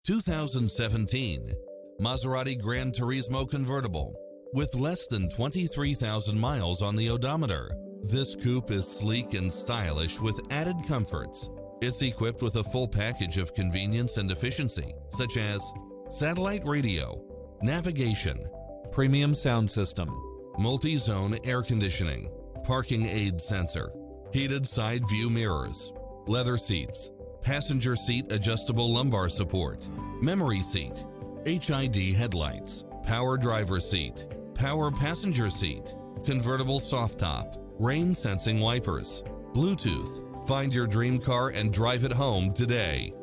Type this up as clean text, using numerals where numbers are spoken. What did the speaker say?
2017 Maserati GranTurismo Convertible. With less than 23,000 miles on the odometer, this coupe is sleek and stylish with added comforts. It's equipped with a full package of convenience and efficiency, such as satellite radio, navigation, premium sound system, multi-zone air conditioning, parking aid sensor, heated side view mirrors, leather seats, passenger seat adjustable lumbar support, memory seat, HID headlights, power driver seat, power passenger seat, convertible soft top, rain sensing wipers, Bluetooth. Find your dream car and drive it home today.